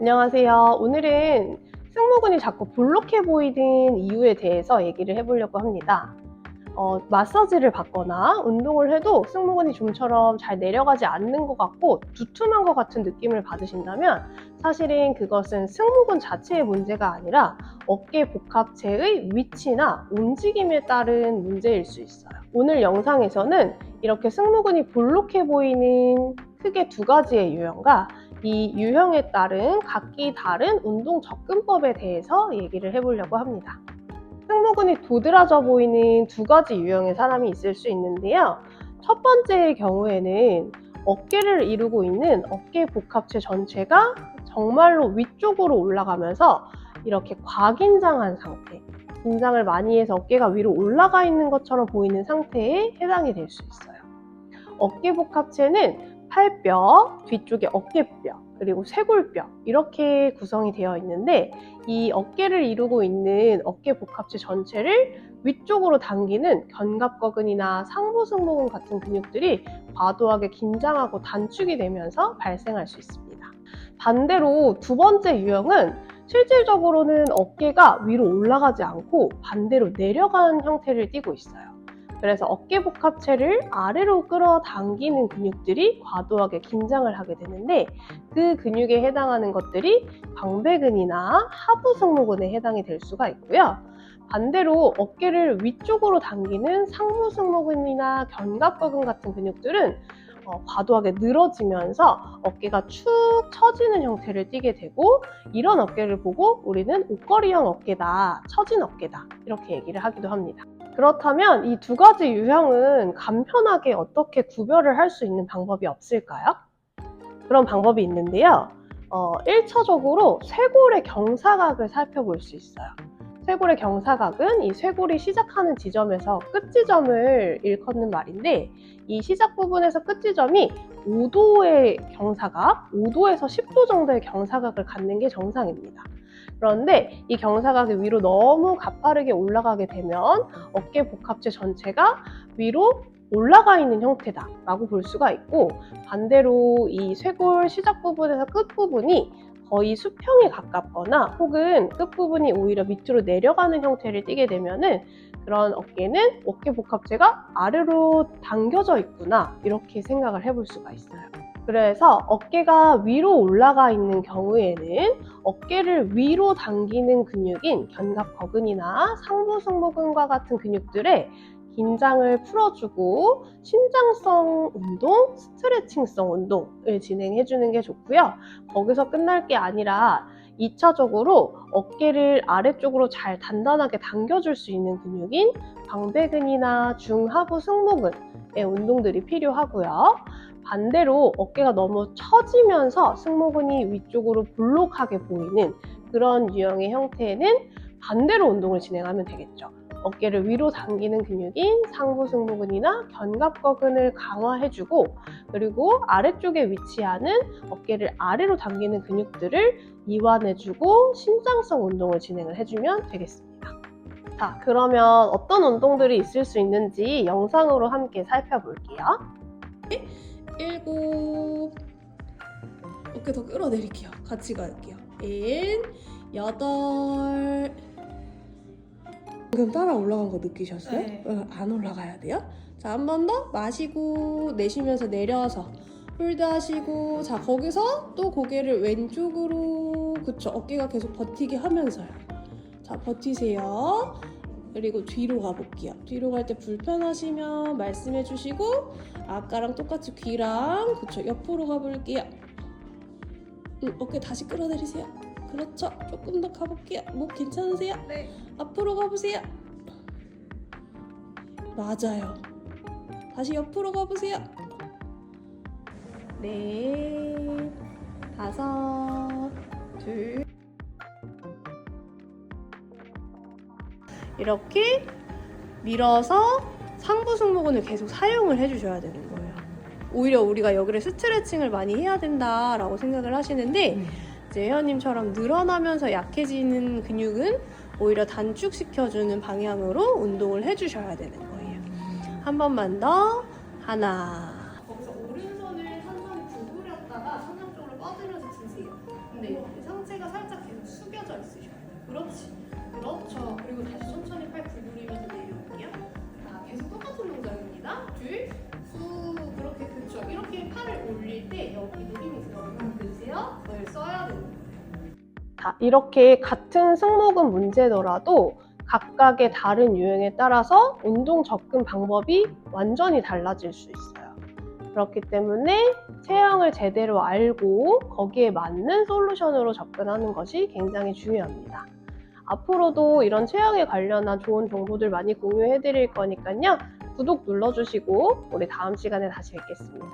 안녕하세요. 오늘은 승모근이 자꾸 볼록해 보이는 이유에 대해서 얘기를 해보려고 합니다. 마사지를 받거나 운동을 해도 승모근이 좀처럼 잘 내려가지 않는 것 같고 두툼한 것 같은 느낌을 받으신다면 사실은 그것은 승모근 자체의 문제가 아니라 어깨 복합체의 위치나 움직임에 따른 문제일 수 있어요. 오늘 영상에서는 이렇게 승모근이 볼록해 보이는 크게 두 가지의 유형과 이 유형에 따른 각기 다른 운동 접근법에 대해서 얘기를 해보려고 합니다. 승모근이 도드라져 보이는 두 가지 유형의 사람이 있을 수 있는데요. 첫 번째의 경우에는 어깨를 이루고 있는 어깨 복합체 전체가 정말로 위쪽으로 올라가면서 이렇게 과긴장한 상태, 긴장을 많이 해서 어깨가 위로 올라가 있는 것처럼 보이는 상태에 해당이 될 수 있어요. 어깨 복합체는 팔뼈, 뒤쪽에 어깨뼈, 그리고 쇄골뼈 이렇게 구성이 되어 있는데 이 어깨를 이루고 있는 어깨 복합체 전체를 위쪽으로 당기는 견갑거근이나 상부승모근 같은 근육들이 과도하게 긴장하고 단축이 되면서 발생할 수 있습니다. 반대로 두 번째 유형은 실질적으로는 어깨가 위로 올라가지 않고 반대로 내려가는 형태를 띠고 있어요. 그래서 어깨 복합체를 아래로 끌어당기는 근육들이 과도하게 긴장을 하게 되는데 그 근육에 해당하는 것들이 광배근이나 하부승모근에 해당이 될 수가 있고요. 반대로 어깨를 위쪽으로 당기는 상부승모근이나 견갑거근 같은 근육들은 과도하게 늘어지면서 어깨가 축 처지는 형태를 띠게 되고 이런 어깨를 보고 우리는 옷걸이형 어깨다, 처진 어깨다 이렇게 얘기를 하기도 합니다. 그렇다면 이 두 가지 유형은 간편하게 어떻게 구별을 할 수 있는 방법이 없을까요? 그런 방법이 있는데요. 1차적으로 쇄골의 경사각을 살펴볼 수 있어요. 쇄골의 경사각은 이 쇄골이 시작하는 지점에서 끝 지점을 일컫는 말인데 이 시작 부분에서 끝 지점이 5도의 경사각, 5도에서 10도 정도의 경사각을 갖는 게 정상입니다. 그런데 이 경사각이 위로 너무 가파르게 올라가게 되면 어깨 복합체 전체가 위로 올라가 있는 형태다 라고 볼 수가 있고 반대로 이 쇄골 시작 부분에서 끝 부분이 거의 수평에 가깝거나 혹은 끝부분이 오히려 밑으로 내려가는 형태를 띠게 되면은 그런 어깨는 어깨 복합체가 아래로 당겨져 있구나 이렇게 생각을 해볼 수가 있어요. 그래서 어깨가 위로 올라가 있는 경우에는 어깨를 위로 당기는 근육인 견갑거근이나 상부승모근과 같은 근육들의 긴장을 풀어주고 신장성 운동, 스트레칭성 운동을 진행해주는 게 좋고요. 거기서 끝날 게 아니라 2차적으로 어깨를 아래쪽으로 잘 단단하게 당겨줄 수 있는 근육인 광배근이나 중하부 승모근의 운동들이 필요하고요. 반대로 어깨가 너무 처지면서 승모근이 위쪽으로 볼록하게 보이는 그런 유형의 형태는 반대로 운동을 진행하면 되겠죠. 어깨를 위로 당기는 근육인 상부승모근이나 견갑거근을 강화해주고 그리고 아래쪽에 위치하는 어깨를 아래로 당기는 근육들을 이완해주고 신장성 운동을 진행을 해주면 되겠습니다. 자, 그러면 어떤 운동들이 있을 수 있는지 영상으로 함께 살펴볼게요. 7 어깨 더 끌어내릴게요. 같이 갈게요. 1 8 방금 따라 올라간 거 느끼셨어요? 네. 안 올라가야 돼요. 자, 한 번 더 마시고 내쉬면서 내려서 홀드 하시고 자, 거기서 또 고개를 왼쪽으로 그쵸, 어깨가 계속 버티게 하면서요. 자, 버티세요. 그리고 뒤로 가볼게요. 뒤로 갈 때 불편하시면 말씀해 주시고 아까랑 똑같이 귀랑 그쵸, 옆으로 가볼게요. 어깨 다시 끌어내리세요. 그렇죠. 조금 더 가볼게요. 목 괜찮으세요? 네. 앞으로 가보세요. 맞아요. 다시 옆으로 가보세요. 4, 5, 2 이렇게 밀어서 상부승모근을 계속 사용을 해주셔야 되는 거예요. 오히려 우리가 여기를 스트레칭을 많이 해야 된다라고 생각을 하시는데 이제 혜연님처럼 늘어나면서 약해지는 근육은 오히려 단축시켜주는 방향으로 운동을 해주셔야 되는 거예요. 한 번만 더. 하나. 거기서 오른손을 천천히 구부렸다가 천장 쪽으로 뻗으면서 드세요. 근데 여기서 상체가 살짝 계속 숙여져 있으셔야 돼요. 그렇지. 그렇죠. 그리고 다시 천천히 팔 구부리면서 내려올게요. 자, 계속 똑같은 동작입니다. 둘, 후, 그렇게 그렇죠. 이렇게 팔을 올릴 때 여기도 힘이 들어가면 드세요. 늘 써야 됩니다. 자, 이렇게 같은 승모근 문제더라도 각각의 다른 유형에 따라서 운동 접근 방법이 완전히 달라질 수 있어요. 그렇기 때문에 체형을 제대로 알고 거기에 맞는 솔루션으로 접근하는 것이 굉장히 중요합니다. 앞으로도 이런 체형에 관련한 좋은 정보들 많이 공유해 드릴 거니까요. 구독 눌러주시고 우리 다음 시간에 다시 뵙겠습니다.